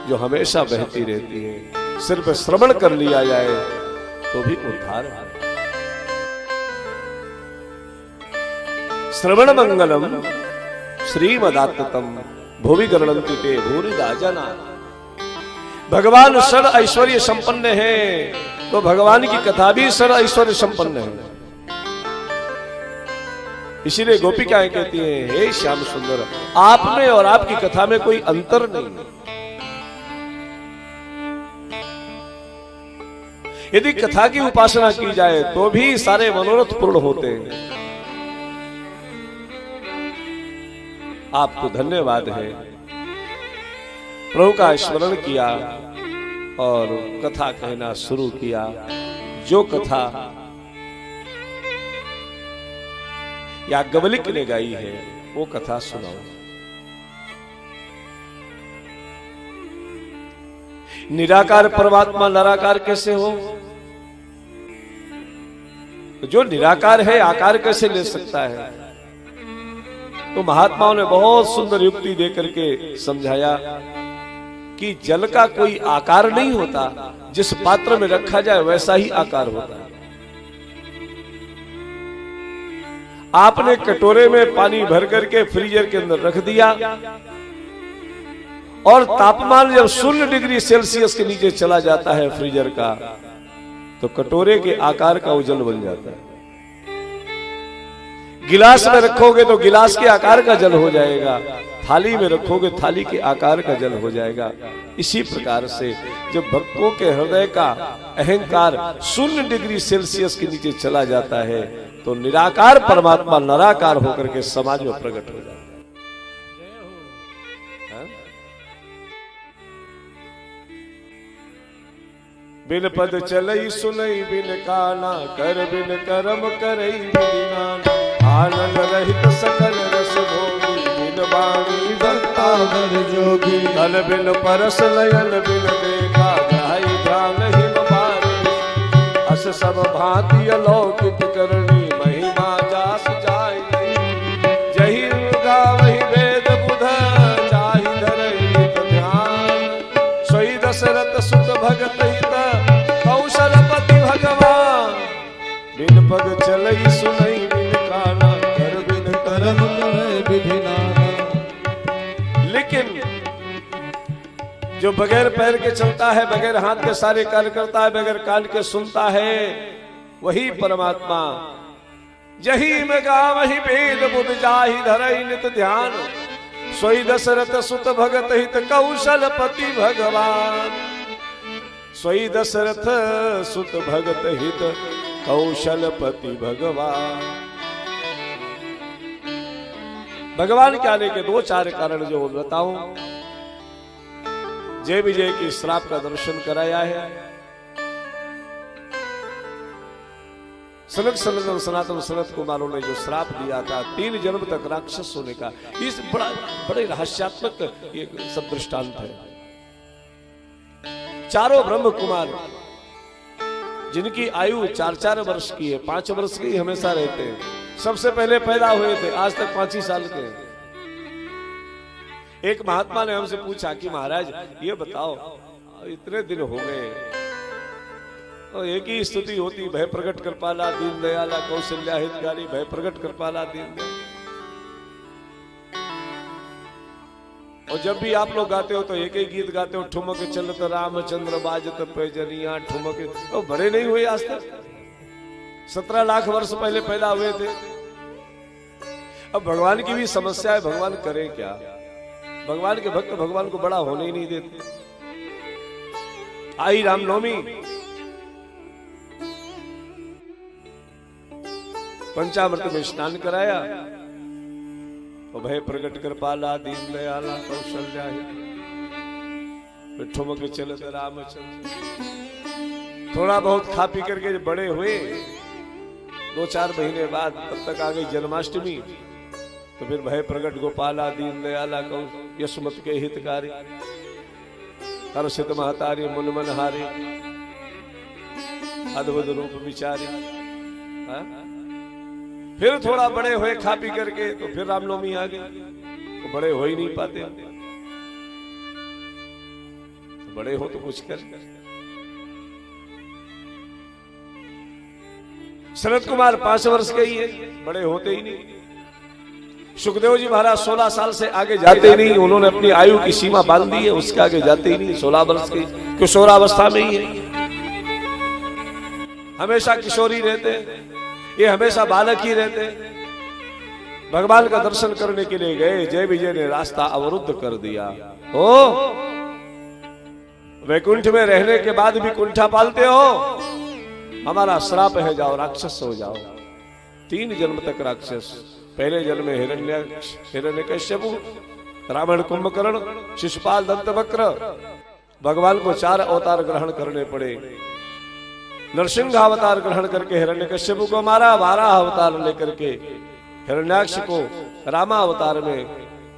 जो हमेशा बहती रहती है, सिर्फ श्रवण कर लिया जाए तो भी उद्धार है। श्रवण मंगलम श्रीमदात्तम भुवि गणन्ति ते भूरिदा जना। भगवान सर्व ऐश्वर्य संपन्न है तो भगवान की कथा भी सर्व ऐश्वर्य संपन्न है। इसीलिए गोपिकाएं कहती हैं हे श्याम सुंदर, आप में और आपकी कथा में कोई अंतर नहीं है। यदि कथा की उपासना की जाए तो भी सारे मनोरथ पूर्ण होते हैं। आपको धन्यवाद है, प्रभु का स्मरण किया और कथा कहना शुरू किया। जो कथा याज्ञवल्क्य ने गाई है वो कथा सुनाओ। निराकार परमात्मा निराकार कैसे हो? जो निराकार है आकार कैसे ले सकता है? तो महात्माओं ने बहुत सुंदर युक्ति देकर के समझाया कि जल का कोई आकार नहीं होता, जिस पात्र में रखा जाए वैसा ही आकार होता है। आपने कटोरे में पानी भर करके फ्रीजर के अंदर रख दिया और तापमान जब 0 डिग्री सेल्सियस के नीचे चला जाता है फ्रीजर का, तो कटोरे के आकार का वो जल बन जाता है। गिलास में रखोगे तो गिलास के आकार का जल हो जाएगा, थाली में रखोगे थाली के आकार का जल हो जाएगा। इसी प्रकार से जब भक्तों के हृदय का अहंकार 0 डिग्री सेल्सियस के नीचे चला जाता है तो निराकार परमात्मा निराकार होकर के समाज में प्रकट हो जाता है। बिन पद चलई सुनई बिन काना, कर बिन करम करई बिन नाना, आनंद रहित सकल रस भोगी, बिन वाणी भक्तावर जोगी, तल बिन परस लयल बिन देखा, ग्राही ध्यान हिन मारे, अस सब भांति अलौकिक करनी, महिमा जास जाय, जहि गावहि वेद बुध, जाहि धरई नित ध्यान, सोई दशरथ सुत भगत हित, कौशलपति भगवान, बिन पद चलई सुनई बिन काना, कर बिन करम करई बिन नाना। लेकिन जो बगैर पैर के चलता है, बगैर हाथ के सारे कार्य करता है, बगैर कान के सुनता है, वही परमात्मा। जही में गावहि वेद बुध जाहि धरहि नित ध्यान, सोई दशरथ सुत भगत हित कौशलपति भगवान। सोई दशरथ सुत भगत हित कौशलपति भगवान। भगवान के आने के दो चार कारण जो बताऊं। जय विजय की श्राप का दर्शन कराया है। सनक सनंदन सनातन सनत कुमारों ने जो श्राप दिया था 3 जन्म तक राक्षस होने का, इस बड़े रहस्यात्मक ये सब दृष्टांत है। चारों ब्रह्म कुमार जिनकी आयु 4-4 वर्ष की है, 5 वर्ष की हमेशा रहते हैं, सबसे पहले पैदा हुए थे, आज तक 5 ही साल के। एक महात्मा ने हमसे पूछा कि महाराज ये बताओ, इतने दिन हो गए और एक ही स्तुति होती, भय प्रकट कृपाला दीन दयाला कौशल्या हितकारी, भय प्रकट कृपाला दीन दयाला। और जब भी आप लोग गाते हो तो एक ही गीत गाते हो, ठुमक चलत रामचंद्र बाजत पैजनिया ठुमक। तो बड़े नहीं हुए आज तक, 17 लाख वर्ष पहले पैदा हुए थे। अब भगवान की भी समस्या है, भगवान करे क्या? भगवान के भक्त भगवान को बड़ा होने ही नहीं देते। आई रामनवमी, पंचामृत में स्नान कराया, भय प्रकट कृपाला दीन दयाला कौशल्या ठुमक चलत रामचंद्र। थोड़ा बहुत खा पी करके बड़े हुए, 2-4 महीने बाद, तब तक आ गई जन्माष्टमी, तो फिर भय प्रकट गोपाला दीन दयाला यशमत के हितकारी, हर्षित महतारी मुन मन हारे, अद्भुत रूप विचारे। फिर थोड़ा बड़े हुए खा पी करके, तो फिर रामनवमी आ गई, तो बड़े हो ही नहीं पाते। तो बड़े हो तो कुछ कर। शरद कुमार 5 वर्ष के ही है, बड़े होते ही नहीं। सुखदेव जी महाराज 16 साल से आगे जाते ही नहीं, उन्होंने अपनी आयु की सीमा बांध दी है, उसके आगे जाते ही नहीं। 16 वर्ष की किशोरावस्था में ही है, हमेशा किशोरी रहते हैं, ये हमेशा बालक ही रहते। भगवान का दर्शन करने के लिए गए, जय विजय ने रास्ता अवरुद्ध कर दिया। ओ वैकुंठ में रहने के बाद भी कुंठा पालते हो, हमारा श्राप है, जाओ राक्षस हो जाओ। 3 जन्म तक राक्षस। पहले जन्म में हिरण्यकश्यपु, रावण कुंभकर्ण, शिशुपाल दंतवक्र। भगवान को 4 अवतार ग्रहण करने पड़े। नरसिंह अवतार ग्रहण करके हिरण्यकश्यपु को मारा, 12 अवतार लेकर के हिरण्याक्ष को, रामा अवतार में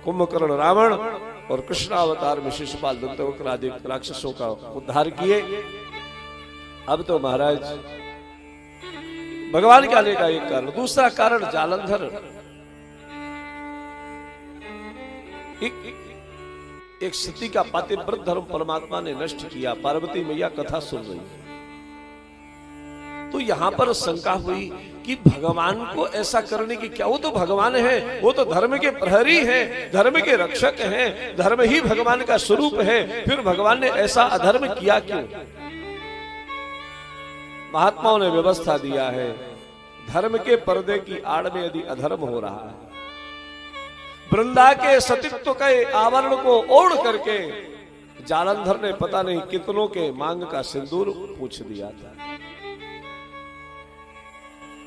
कुंभकर्ण रावण और कृष्ण अवतार में शिशुपाल दंतवक्र आदि राक्षसों का उद्धार किए। अब तो महाराज भगवान के आने का एक कारण। दूसरा कारण जालंधर, एक सती का पातिव्रत धर्म परमात्मा ने नष्ट किया। पार्वती मैया कथा सुन रही, तो यहां पर शंका हुई कि भगवान को ऐसा करने की क्या, वो तो भगवान है, वो तो धर्म के प्रहरी हैं, धर्म के रक्षक हैं, धर्म ही भगवान का स्वरूप है, फिर भगवान ने ऐसा अधर्म किया क्यों? महात्माओं ने व्यवस्था दिया है, धर्म के पर्दे की आड़ में यदि अधर्म हो रहा है, वृंदा के सतीत्व के आवरण को ओढ़ करके जालंधर ने पता नहीं कितनों के मांग का सिंदूर पूछ दिया था।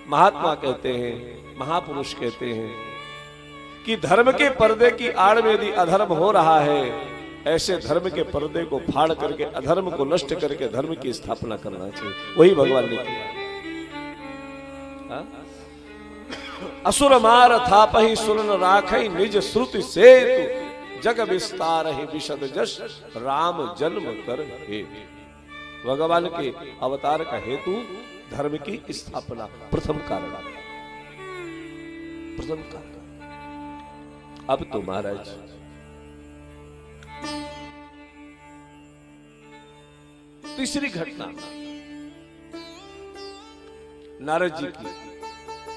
महात्मा कहते हैं, महापुरुष कहते हैं कि धर्म के पर्दे की आड़ में यदि अधर्म हो रहा है, ऐसे धर्म के पर्दे को फाड़ करके, अधर्म को नष्ट करके धर्म की स्थापना करना चाहिए। वही भगवान ने किया। असुर मार थापहि सुरन राखहि निज श्रुति सेतु, जग विस्तार ही विशद जश राम जन्म कर हेतु। भगवान के अवतार का हेतु धर्म की स्थापना, प्रथम कारण। प्रथम कारण। अब तो महाराज तीसरी घटना नारद जी की,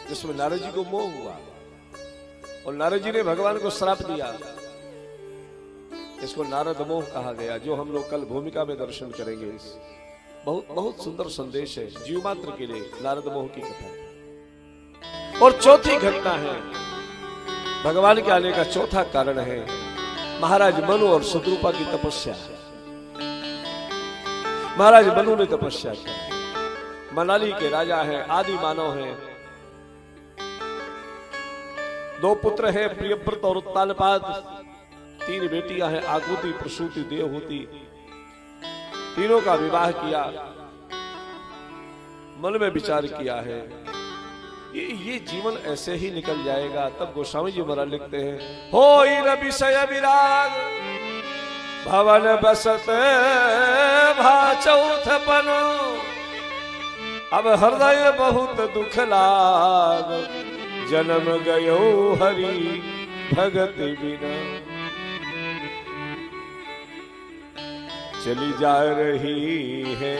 जिसमें नारद जी को मोह हुआ और नारद जी ने भगवान को श्राप दिया इसको नारद मोह कहा गया, जो हम लोग कल भूमिका में दर्शन करेंगे। बहुत बहुत सुंदर संदेश है जीव मात्र के लिए नारद मोह की कथा। और चौथी घटना है, भगवान के आने का चौथा कारण है महाराज मनु और शत्रुपा की तपस्या। महाराज मनु ने तपस्या की, मनाली के राजा हैं, आदि मानव हैं, 2 पुत्र हैं, प्रियव्रत और उत्तानपाद, 3 बेटियां हैं, आकुति, प्रसूति, देवहूति, तीनों का विवाह किया। मन में विचार किया है ये जीवन ऐसे ही निकल जाएगा। तब गोस्वामी जी महाराज लिखते हैं, हो न विषय विराग भवन बसत भा चौथपन, अब हृदय बहुत दुख लाग जन्म गयो हरि भगति बिना। चली जा रही है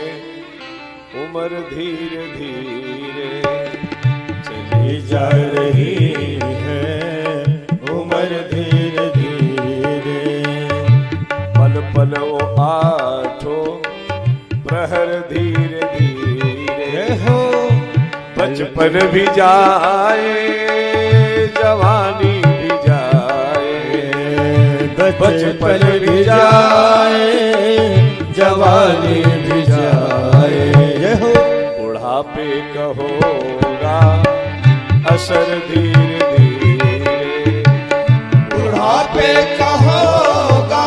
उम्र धीरे धीरे, चली जा रही है उम्र धीरे धीरे, पल पल ओ आठो प्रहर धीरे धीरे हो। बचपन भी जाए जवानी भी जाए, बचपन भी जाए जवानी भी जाए हो। बुढ़ापे कहोगा असर धीरे धीरे, बुढ़ापे कहोगा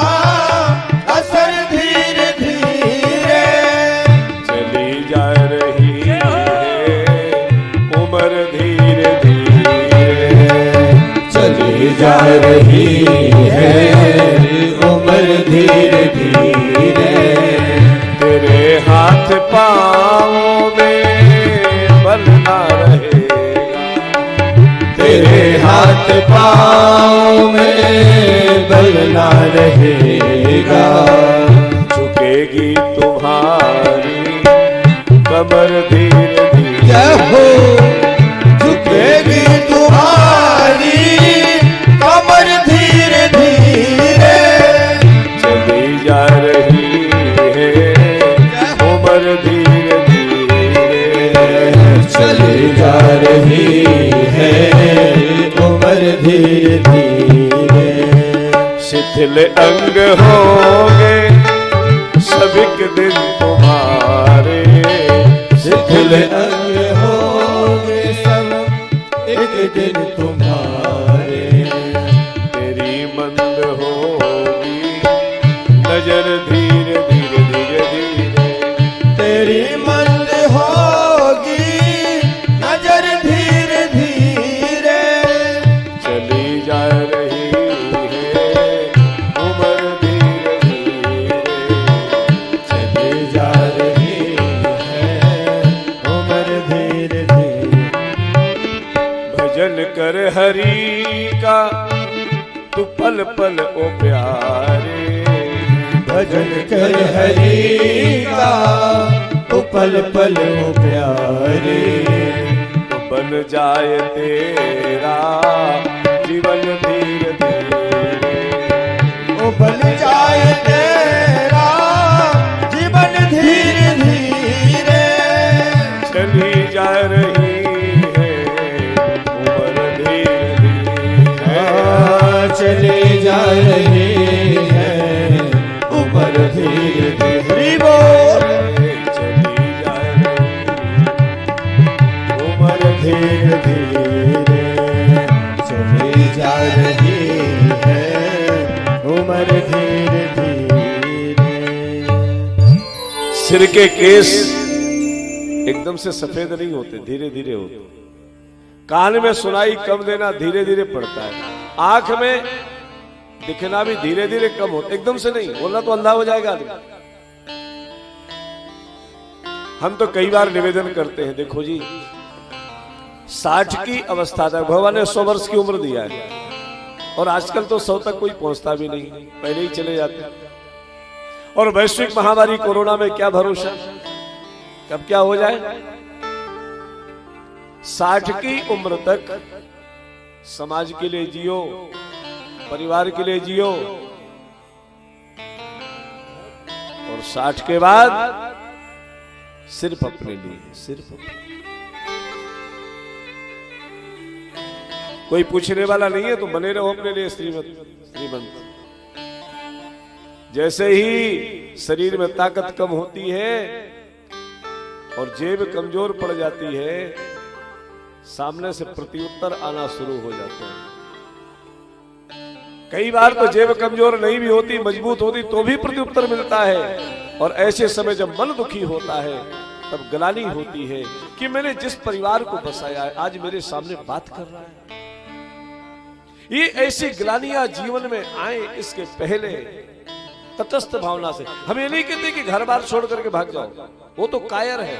असर धीरे धीरे, चली जा रही है उम्र धीरे धीरे, चली जा रही है उम्र धीरे धीरे। तेरे हाथ पाँव में बल ना रहेगा, तेरे हाथ पाँव में बल ना रहेगा, झुकेगी तुम्हारी कमर धीरे धीरे हो। झुकेगी तुम्हारी कमर धीरे धीरे, चली जा रही है उम्र धीरे धीरे, चली जा रही है उम्र धीरे धीरे। शिथिल अंग होंगे सबिक दिन तुम्हारे, शिथिल अंग होंगे सब एक दिन तुम्हारे, तेरी मंद होगी नजर धीरे धीरे धीरे धीरे, तेरी मंद होगी नजर धीरे धीरे, चली जा रही है उम्र धीरे धीरे, चली जा रही है उम्र धीरे धीरे। भजन कर हरि का तू पल पल ओ प्यारे, भजन कर हरि का तो पल पल हो प्यारे, तो बन जाए तेरा जीवन धीरे धीरे, ओ बन जाए तेरा जीवन धीरे धीरे, चली जा रही है उम्र धीरे धीरे, चली जा रही है उम्र धीरे धीरे, चली जा रही उम्र धीरे धीरे, चली जा रही है उम्र धीरे धीरे। सिर के केस एकदम से सफेद नहीं होते, धीरे धीरे होते। कान में सुनाई कम देना धीरे धीरे पड़ता है, आंख में दिखना भी धीरे धीरे कम होता, एकदम से नहीं। बोलना तो अंधा हो जाएगा आदमी। हम तो कई बार निवेदन करते हैं, देखो जी 60 की अवस्था तक भगवान ने 100 वर्ष की उम्र दिया है, और आजकल तो 100 तक कोई पहुंचता भी नहीं, पहले ही चले जाते हैं। और वैश्विक महामारी कोरोना में क्या भरोसा, कब क्या हो जाए। 60 की उम्र तक समाज के लिए जियो, परिवार के लिए जियो, 60 के बाद सिर्फ अपने लिए, सिर्फ अपने। कोई पूछने वाला नहीं है तो बने रहो अपने लिए श्रीमंत। जैसे ही शरीर में ताकत कम होती है और जेब कमजोर पड़ जाती है, सामने से प्रत्युत्तर आना शुरू हो जाते हैं। कई बार तो जेब कमजोर नहीं भी होती, मजबूत होती तो भी प्रत्युत्तर मिलता है। और ऐसे समय जब मन दुखी होता है तब ग्लानि होती है कि मैंने जिस परिवार को बसाया है आज मेरे सामने बात कर रहा है। ये ऐसी ग्लानियां जीवन में आए इसके पहले तटस्थ भावना से, हम ये नहीं कहते कि घर बार छोड़ करके भाग जाओ, वो तो कायर है।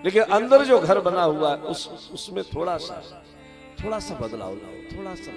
लेकिन अंदर जो घर बना हुआ है उसमें थोड़ा सा बदलाव लाओ, थोड़ा सा